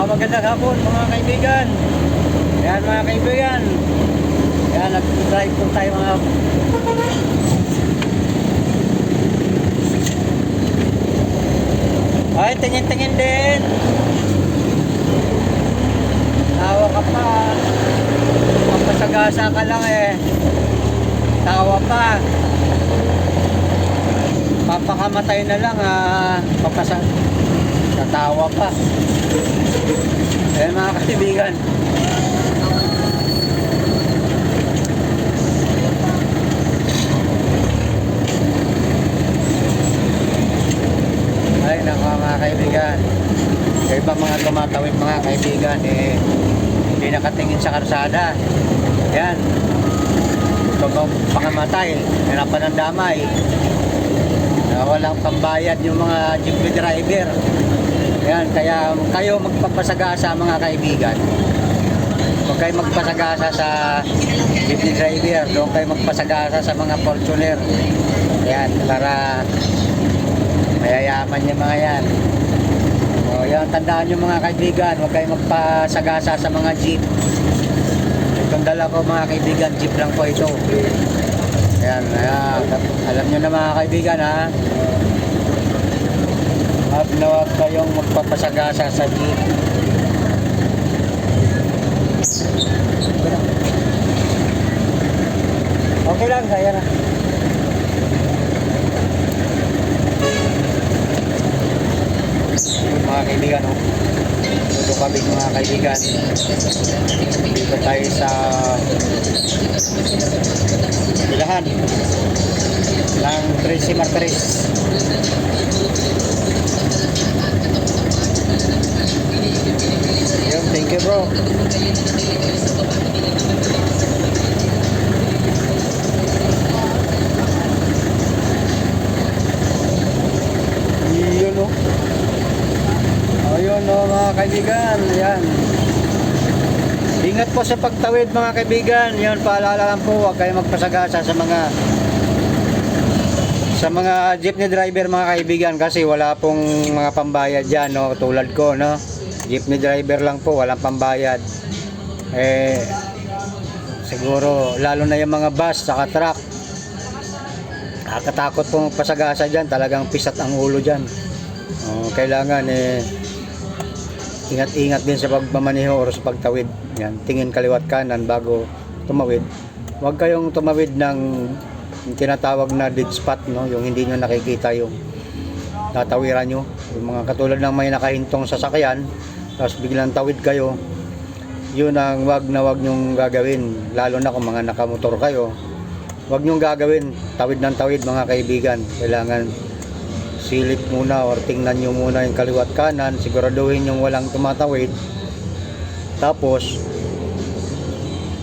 Magandang hapon mga kaibigan. Ayan mga kaibigan. Ayan, nag-drive po tayo mga ay, tingin-tingin din. Tawa ka pa. Magpasagasa ka lang eh. Tawa pa. Papakamatay na lang tatawa pa. Ayan mga kaibigan. Ay nako mga kaibigan. Kaya iba mga tumatawid mga kaibigan hindi nakatingin sa karsada. Ayan. Gusto pakamatay. Hirapan ng damay. Walang pambayad yung mga jeepney driver. Ayan, kaya kayo magpapasagasa mga kaibigan. Huwag kayo magpasagasa sa jeepney driver. Doon kayo magpasagasa sa mga Fortuner. Ayan, para mayayaman yung mga yan. O, yan, tandaan nyo mga kaibigan. Huwag kayo magpasagasa sa mga jeep. Itong dala ko mga kaibigan, jeep lang po ito. Ayan, alam nyo na mga kaibigan ha. Huwag kayong magpapasagasa sa jeep. Okay lang, kaya na. Mga kaibigan, dito kami mga kaibigan. Dito tayo sa bilahan ng Tracy Martires. Thank you bro. Yun o. Ayun o mga kaibigan. Ayan. Ingat po sa pagtawid mga kaibigan. Yun, paalala lang po. Huwag kayo magpasagasa sa mga jeepney driver mga kaibigan. Kasi wala pong mga pambayad dyan no? Tulad ko no. Jeepney driver lang po, walang pambayad. Siguro lalo na yung mga bus saka truck, nakakatakot po magpasagasa dyan. Talagang pisat ang ulo dyan. Kailangan ingat-ingat din sa pagmamaneho o sa pagtawid. Yan, tingin kaliwat kanan bago tumawid. Huwag kayong tumawid ng tinatawag na dead spot no? Yung hindi nyo nakikita yung tatawiran nyo. Yung mga katulad ng may nakahintong sasakyan tapos biglang tawid kayo, yun ang wag nyong gagawin. Lalo na kung mga nakamotor kayo, wag nyong gagawin tawid ng tawid mga kaibigan. Kailangan silip muna or tingnan nyo muna yung kaliwat kanan, siguraduhin yung walang tumatawid, tapos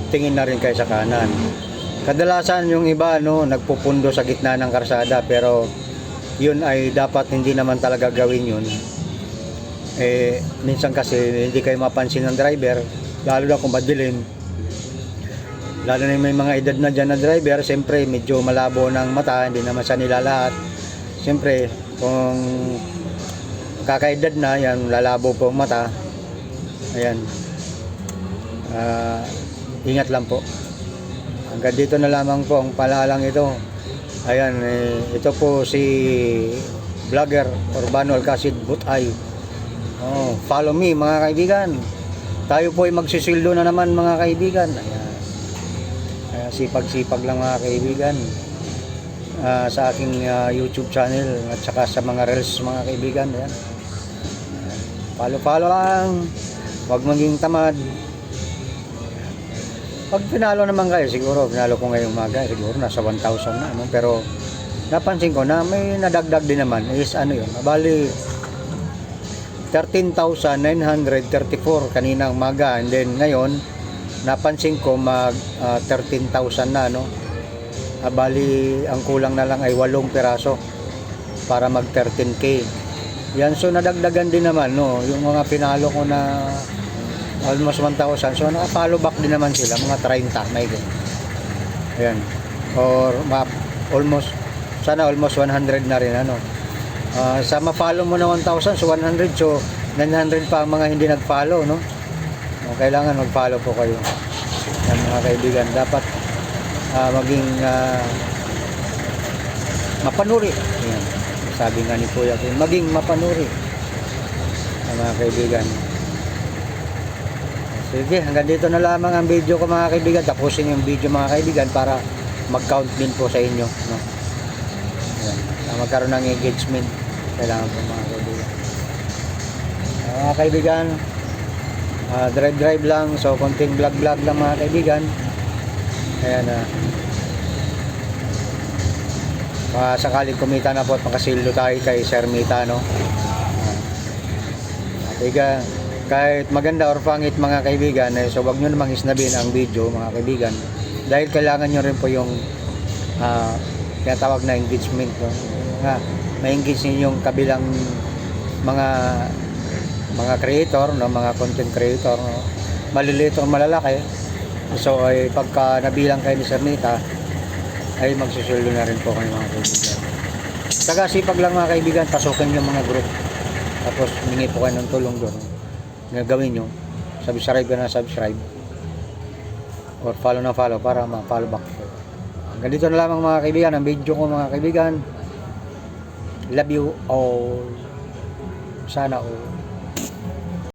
tingin na rin kayo sa kanan. Kadalasan yung iba nagpupundo sa gitna ng karsada, pero yun ay dapat hindi naman talaga gawin yun. Minsan kasi hindi kayo mapansin ng driver, lalo na kung madilim, lalo na may mga edad na dyan na driver. Siyempre medyo malabo ng mata, hindi naman sa nilalahat. Siyempre kung kakaedad na yan, lalabo po ang mata. Ayan, ingat lang po. Hanggang dito na lamang po ang palalang ito. Ayan, ito po si vlogger Urbano Alcacid Butay. Follow me mga kaibigan. Tayo po ay magsisildo na naman mga kaibigan. Ayan. Sipag-sipag lang mga kaibigan. Sa aking YouTube channel at saka sa mga reels mga kaibigan. Ayan. Follow lang. Huwag maging tamad. Pag pinalo naman kayo, siguro pinalo ko ngayong umaga, siguro nasa 1,000 na pero napansin ko na may nadagdag din naman is yun, bali 13,934 kaninang umaga, and then ngayon napansin ko mag 13,000 na bali ang kulang na lang ay 8 peraso para mag 13k yan. So nadagdagan din naman yung mga pinalo ko na almost 1,000. So naka-follow back din naman sila, mga 30 may ganun. Ayan. Or almost 100 na rin Sa ma-follow mo na 1,000, so 100, so 900 pa ang mga hindi nag-follow, no? Kailangan mag-follow po kayo. Yan, mga kaibigan, dapat maging mapanuri. Yan. Sabi nga ni Kuya ko, maging mapanuri. Mga kaibigan. Sige, hanggang dito na lamang ang video ko, mga kaibigan. Tapusin yung video, mga kaibigan, para mag-count din po sa inyo, no? Yan. Magkaroon ng engagement. Kailangan po, mga kaibigan. Mga kaibigan, drive lang, so konting vlog lang, mga kaibigan. Ayan, sakaling kumita na po at makasildo tayo kay Sir Mita, no? Kaya kahit maganda or pangit, mga kaibigan, so wag nyo namang isnabin ang video, mga kaibigan, dahil kailangan nyo rin po yung tinatawag na engagement, no? Ma-engage niyo yung kabilang mga creator, no? Mga content creator, no? Maliliit o malalaki. So ay pagka nabilang kayo ni Sir Mita, ay magsusuldo na rin po kayo, mga kaibigan. Taga-sipag lang, mga kaibigan, pasukin yung mga group, tapos humingi po kayo ng tulong doon. Gagawin nyo, subscribe ka na subscribe, or follow na follow para ma-follow back po. Hanggang dito na lamang, mga kaibigan, ang video ko, mga kaibigan. Love you all. Sana all.